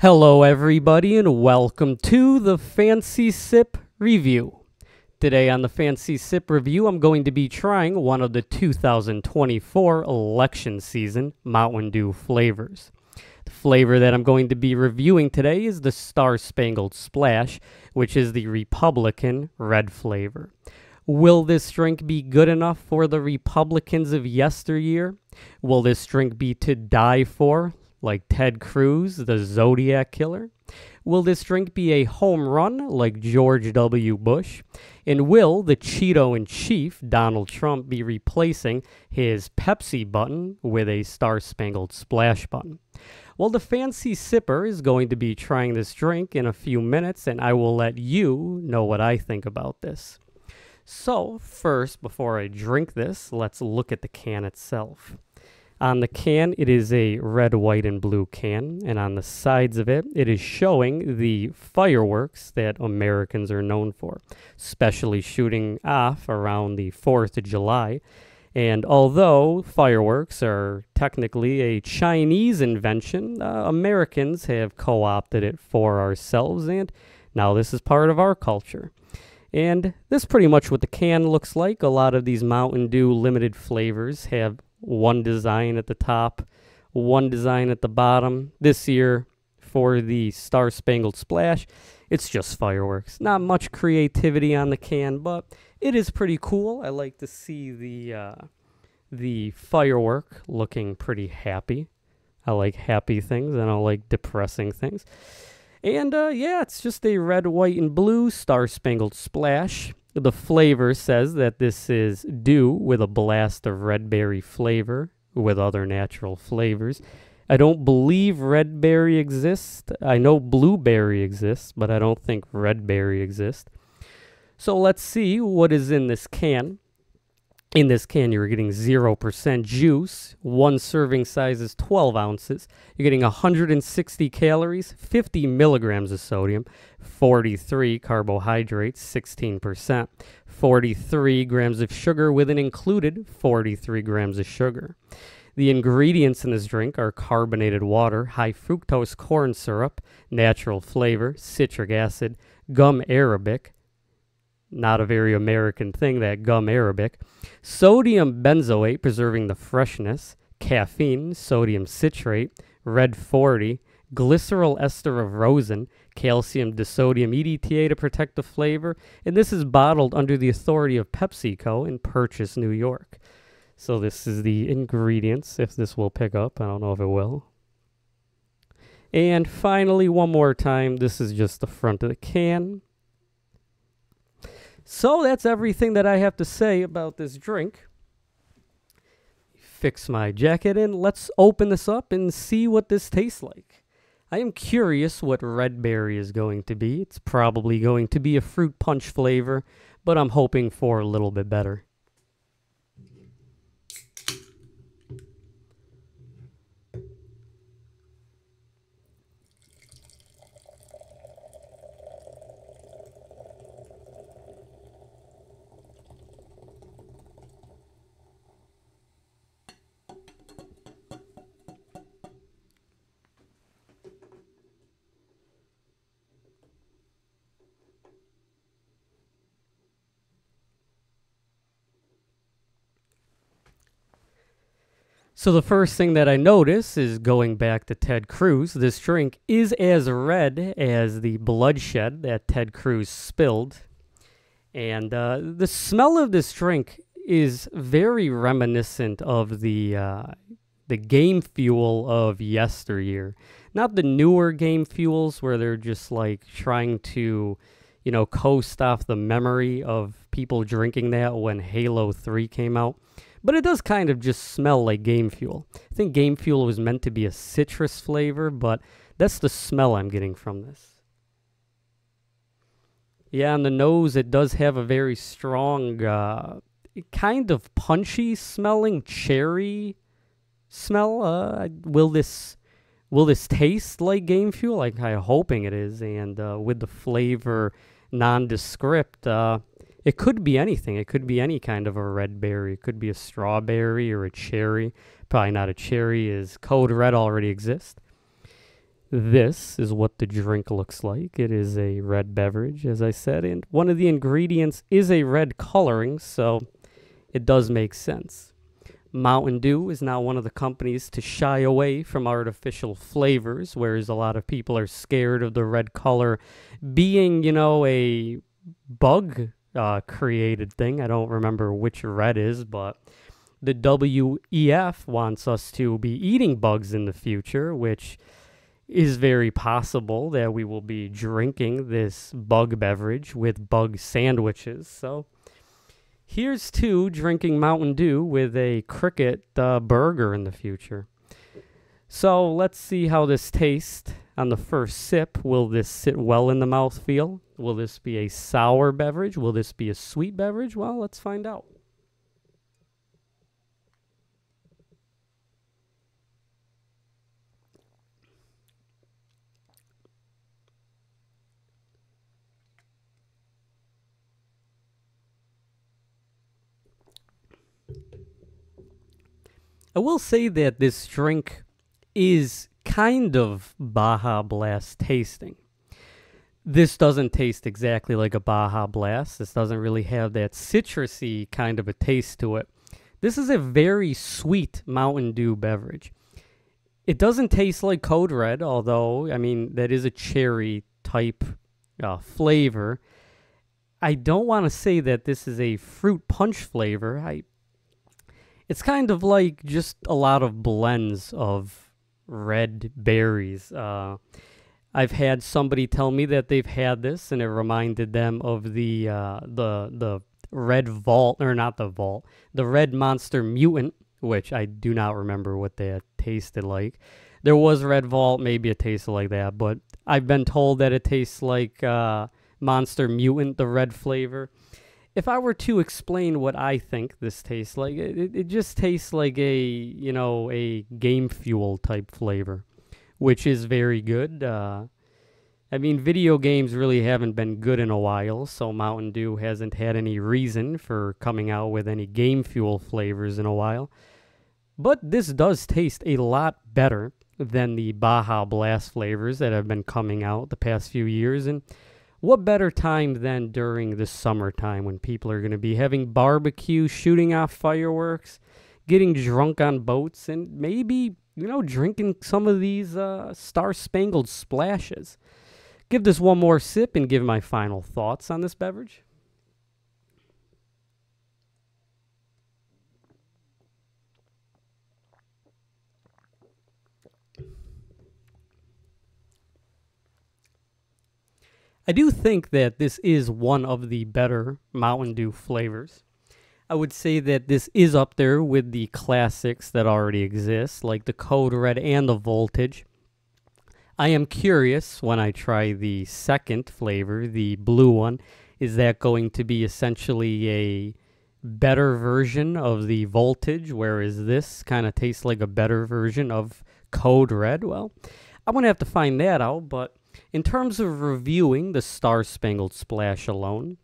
Hello everybody and welcome to the Fancy Sip Review. Today on the Fancy Sip Review, I'm going to be trying one of the 2024 election season Mountain Dew flavors. The flavor that I'm going to be reviewing today is the Star Spangled Splash, which is the Republican red flavor. Will this drink be good enough for the Republicans of yesteryear? Will this drink be to die for, like Ted Cruz, the Zodiac Killer? Will this drink be a home run like George W. Bush? And will the Cheeto-in-Chief, Donald Trump, be replacing his Pepsi button with a Star-Spangled Splash button? Well, the Fancy Sipper is going to be trying this drink in a few minutes, and I will let you know what I think about this. So, first, before I drink this, let's look at the can itself. On the can, it is a red, white, and blue can, and on the sides of it, it is showing the fireworks that Americans are known for, especially shooting off around the 4th of July. And although fireworks are technically a Chinese invention, Americans have co-opted it for ourselves, and now this is part of our culture. And this is pretty much what the can looks like. A lot of these Mountain Dew limited flavors have one design at the top, one design at the bottom. This year, for the Star Spangled Splash, it's just fireworks. Not much creativity on the can, but it is pretty cool. I like to see the firework looking pretty happy. I like happy things. I don't like depressing things. And yeah, it's just a red, white, and blue Star Spangled Splash. The flavor says that this is dew with a blast of red berry flavor with other natural flavors. I don't believe red berry exists. I know blueberry exists, but I don't think red berry exists. So let's see what is in this can. In this can, you're getting 0% juice. One serving size is 12 ounces. You're getting 160 calories, 50 milligrams of sodium, 43 carbohydrates, 16%, 43 grams of sugar with an included 43 grams of sugar. The ingredients in this drink are carbonated water, high fructose corn syrup, natural flavor, citric acid, gum arabic, not a very American thing, that gum arabic, sodium benzoate, preserving the freshness, caffeine, sodium citrate, red 40, glycerol ester of rosin, calcium disodium EDTA to protect the flavor, and this is bottled under the authority of PepsiCo in Purchase, New York. So this is the ingredients, if this will pick up. I don't know if it will. And finally, one more time, this is just the front of the can. So that's everything that I have to say about this drink. Fix my jacket in. Let's open this up and see what this tastes like. I am curious what red berry is going to be. It's probably going to be a fruit punch flavor, but I'm hoping for a little bit better. So the first thing that I notice is, going back to Ted Cruz, this drink is as red as the bloodshed that Ted Cruz spilled. And the smell of this drink is very reminiscent of the game fuel of yesteryear. Not the newer game fuels where they're just like trying to, you know, coast off the memory of people drinking that when Halo 3 came out. But it does kind of just smell like game fuel. I think game fuel was meant to be a citrus flavor, but that's the smell I'm getting from this. Yeah, on the nose, it does have a very strong, kind of punchy smelling cherry smell. Will this taste like game fuel? I'm kind of hoping it is. And with the flavor nondescript, it could be anything. It could be any kind of a red berry. It could be a strawberry or a cherry. Probably not a cherry, as Code Red already exists. This is what the drink looks like. It is a red beverage, as I said, and one of the ingredients is a red coloring, so it does make sense. Mountain Dew is now one of the companies to shy away from artificial flavors, whereas a lot of people are scared of the red color being, a bug created thing. I don't remember which red is, but the WEF wants us to be eating bugs in the future, which is very possible that we will be drinking this bug beverage with bug sandwiches. So here's to drinking Mountain Dew with a cricket burger in the future. So let's see how this tastes on the first sip. Will this sit well in the mouthfeel? Will this be a sour beverage? Will this be a sweet beverage? Well, let's find out. I will say that this drink is kind of Baja Blast tasting. This doesn't taste exactly like a Baja Blast. This doesn't really have that citrusy kind of a taste to it. This is a very sweet Mountain Dew beverage. It doesn't taste like Code Red, although, that is a cherry type flavor. I don't want to say that this is a fruit punch flavor. It's kind of like just a lot of blends of red berries. I've had somebody tell me that they've had this, and it reminded them of the Red Vault, or not the Vault, the Red Monster Mutant, which I do not remember what that tasted like. There was Red Vault, maybe it tasted like that, but I've been told that it tastes like Monster Mutant, the red flavor. If I were to explain what I think this tastes like, it just tastes like a Game Fuel type flavor, which is very good. Video games really haven't been good in a while, so Mountain Dew hasn't had any reason for coming out with any Game Fuel flavors in a while. But this does taste a lot better than the Baja Blast flavors that have been coming out the past few years, and what better time than during the summertime when people are going to be having barbecue, shooting off fireworks, getting drunk on boats, and maybe, drinking some of these Star-Spangled splashes. Give this one more sip and give my final thoughts on this beverage. I do think that this is one of the better Mountain Dew flavors. I would say that this is up there with the classics that already exist, like the Code Red and the Voltage. I am curious when I try the second flavor, the blue one. Is that going to be essentially a better version of the Voltage, whereas this kind of tastes like a better version of Code Red? Well, I'm going to have to find that out, but in terms of reviewing the Star-Spangled Splash alone,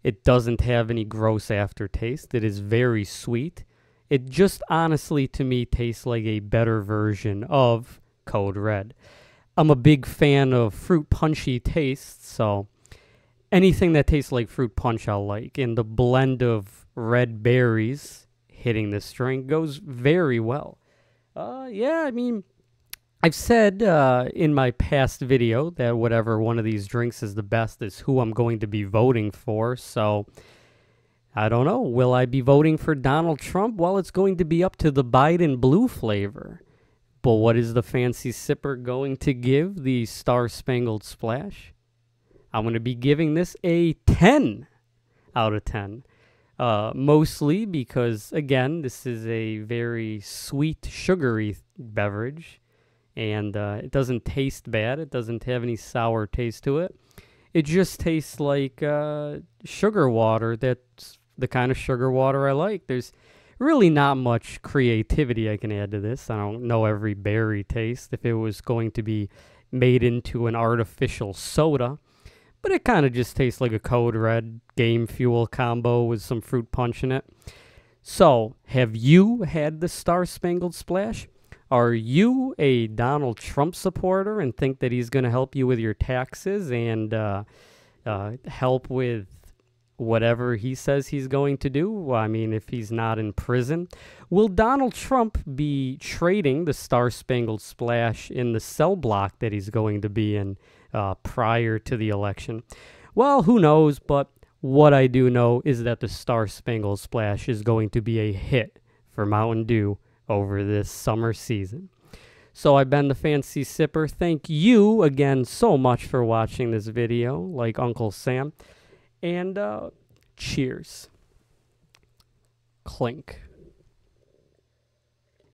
it doesn't have any gross aftertaste. It is very sweet. It just honestly, to me, tastes like a better version of Code Red. I'm a big fan of fruit punchy tastes, so anything that tastes like fruit punch I'll like. And the blend of red berries hitting this drink goes very well. I've said in my past video that whatever one of these drinks is the best is who I'm going to be voting for. So, I don't know. Will I be voting for Donald Trump? Well, it's going to be up to the Biden blue flavor. But what is the fancy sipper going to give the Star-Spangled Splash? I'm going to be giving this a 10 out of 10. Mostly because, again, this is a very sweet, sugary beverage. And it doesn't taste bad. It doesn't have any sour taste to it. It just tastes like sugar water. That's the kind of sugar water I like. There's really not much creativity I can add to this. I don't know every berry taste if it was going to be made into an artificial soda. But it kind of just tastes like a Code Red Game Fuel combo with some fruit punch in it. So, have you had the Star-Spangled Splash? Are you a Donald Trump supporter and think that he's going to help you with your taxes and help with whatever he says he's going to do? I mean, if he's not in prison. Will Donald Trump be trading the Star-Spangled Splash in the cell block that he's going to be in prior to the election? Well, who knows, but what I do know is that the Star-Spangled Splash is going to be a hit for Mountain Dew over this summer season. So I've been the Fancy Sipper. Thank you again so much for watching this video, like Uncle Sam. And cheers. Clink.